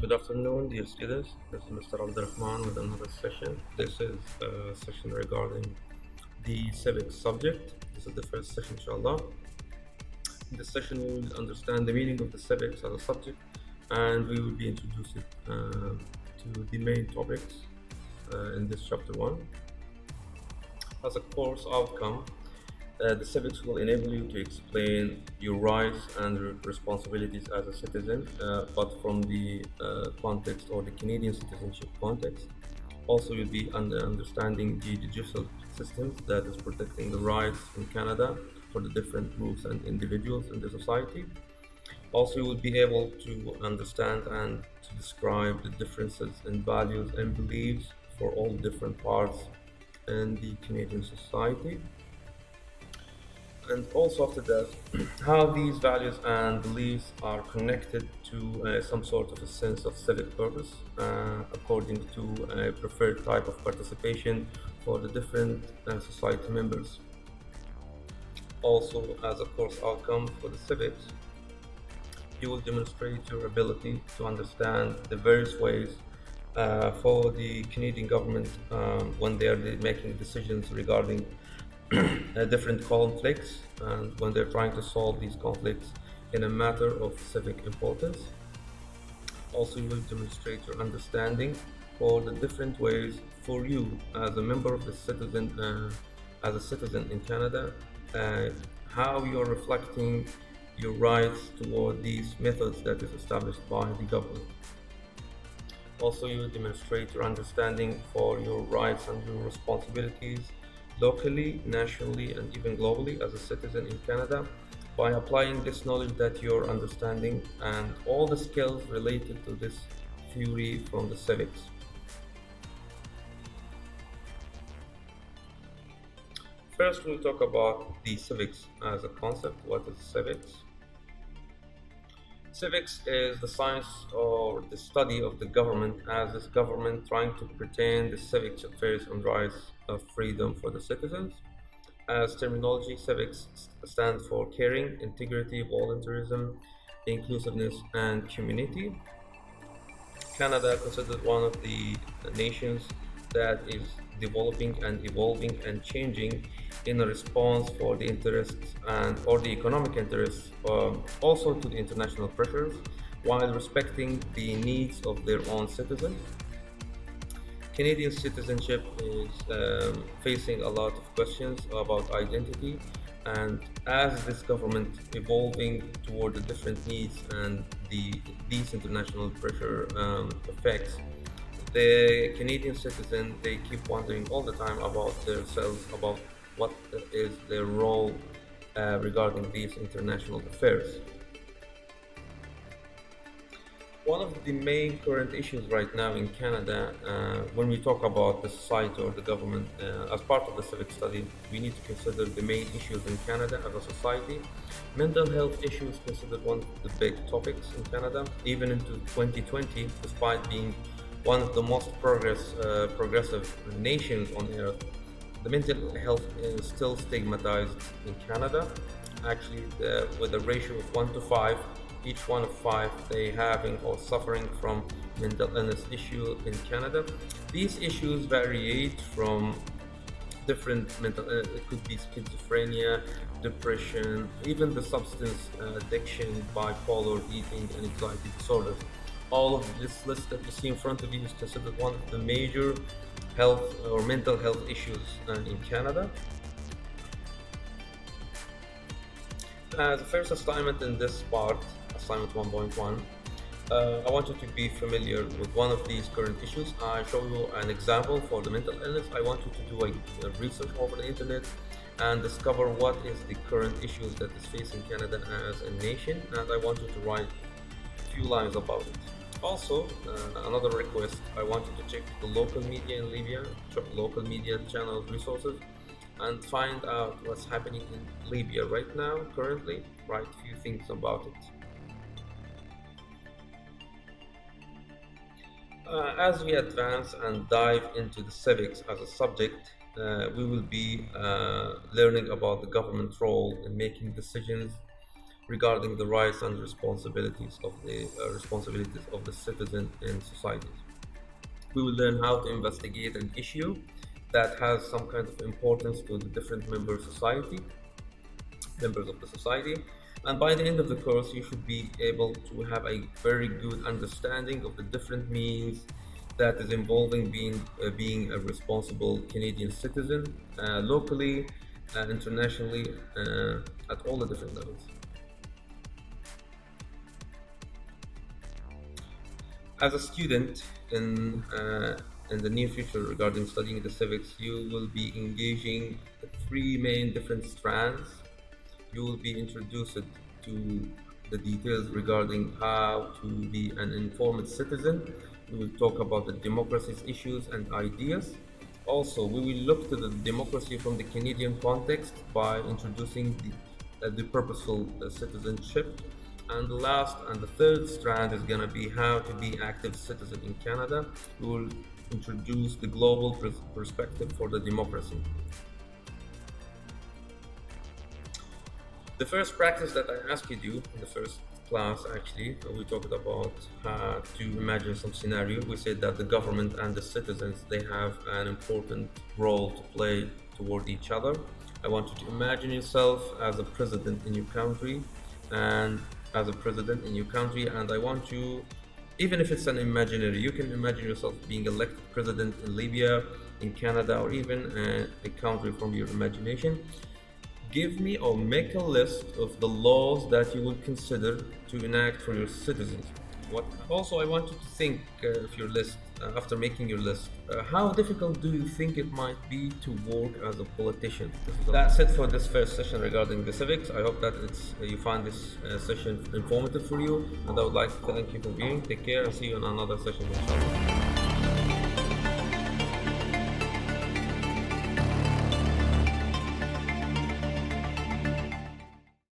Good afternoon, dear students. This is Mr. Abdurrahman with another session. This is a session regarding the civics subject. This is the first session, inshallah. In this session, we will understand the meaning of the civics as a subject, and we will be introduced to the main topics in this chapter one. As a course outcome, the civics will enable you to explain your rights and responsibilities as a citizen, but from the context or the Canadian citizenship context. Also, you'll be understanding the judicial systems that is protecting the rights in Canada for the different groups and individuals in the society. Also, you will be able to understand and to describe the differences in values and beliefs for all different parts in the Canadian society, and also after that, how these values and beliefs are connected to some sort of a sense of civic purpose, according to a preferred type of participation for the different society members. Also, as a course outcome for the civics, you will demonstrate your ability to understand the various ways for the Canadian government when they are making decisions regarding different conflicts, and when they're trying to solve these conflicts in a matter of civic importance. Also, you will demonstrate your understanding for the different ways for you as a member of the citizen, as a citizen in Canada, uh, how you're reflecting your rights toward these methods that is established by the government. Also, you will demonstrate your understanding for your rights and your responsibilities locally, nationally, and even globally as a citizen in Canada by applying this knowledge that you're understanding and all the skills related to this theory from the civics. First, we'll talk about the civics as a concept. What is civics? Civics is the science or the study of the government as this government trying to pretend the civic affairs and rights of freedom for the citizens. As terminology, civics stands for caring, integrity, voluntarism, inclusiveness, and community. Canada considered one of the nations that is developing and evolving and changing in a response for the interests and or the economic interests, also to the international pressures, while respecting the needs of their own citizens. Canadian citizenship is facing a lot of questions about identity, and as this government evolving toward the different needs and these international pressure effects, the Canadian citizen they keep wondering all the time about themselves, about what is their role regarding these international affairs. One of the main current issues right now in Canada, when we talk about the society or the government as part of the civic study, we need to consider the main issues in Canada as a society. Mental health issues considered one of the big topics in Canada, even into 2020, despite being one of the most progressive nations on earth. The mental health is still stigmatized in Canada. Actually, with a ratio of 1 to 5, each one of five they having or suffering from mental illness issue in Canada. These issues variate from different mental it could be schizophrenia, depression, even the substance addiction, bipolar, eating, and anxiety disorders. All of this list that you see in front of you is considered one of the major health or mental health issues in Canada. As a first assignment in this part, assignment 1.1, I want you to be familiar with one of these current issues. I show you an example for the mental illness. I want you to do a research over the internet and discover what is the current issues that is facing Canada as a nation, and I want you to write a few lines about it. Also, another request, I want you to check the local media in Libya, check local media channels, resources, and find out what's happening in Libya right now, currently. Write a few things about it. As we advance and dive into the civics as a subject, we will be learning about the government role in making decisions regarding the rights and responsibilities of the citizen in societies. We will learn how to investigate an issue that has some kind of importance to the different members of the society. And by the end of the course, you should be able to have a very good understanding of the different means that is involving being a responsible Canadian citizen, locally, internationally, at all the different levels. As a student in the near future regarding studying the civics, you will be engaging three main different strands. You will be introduced to the details regarding how to be an informed citizen. We will talk about the democracy's issues and ideas. Also, we will look to the democracy from the Canadian context by introducing the purposeful citizenship. And the last and the third strand is going to be how to be active citizen in Canada. We will introduce the global perspective for the democracy. The first practice that I asked you to do in the first class, actually, we talked about to imagine some scenario. We said that the government and the citizens, they have an important role to play toward each other. I want you to imagine yourself as a president in your country, and I want you, even if it's an imaginary, you can imagine yourself being elected president in Libya, in Canada, or even a country from your imagination. Give me or make a list of the laws that you will consider to enact for your citizens. Also, I want you to think of your list after making your list. How difficult do you think it might be to work as a politician? That's it for this first session regarding the civics. I hope that you find this session informative for you, and I would like to thank you for viewing. Take care and see you on another session. Inshallah.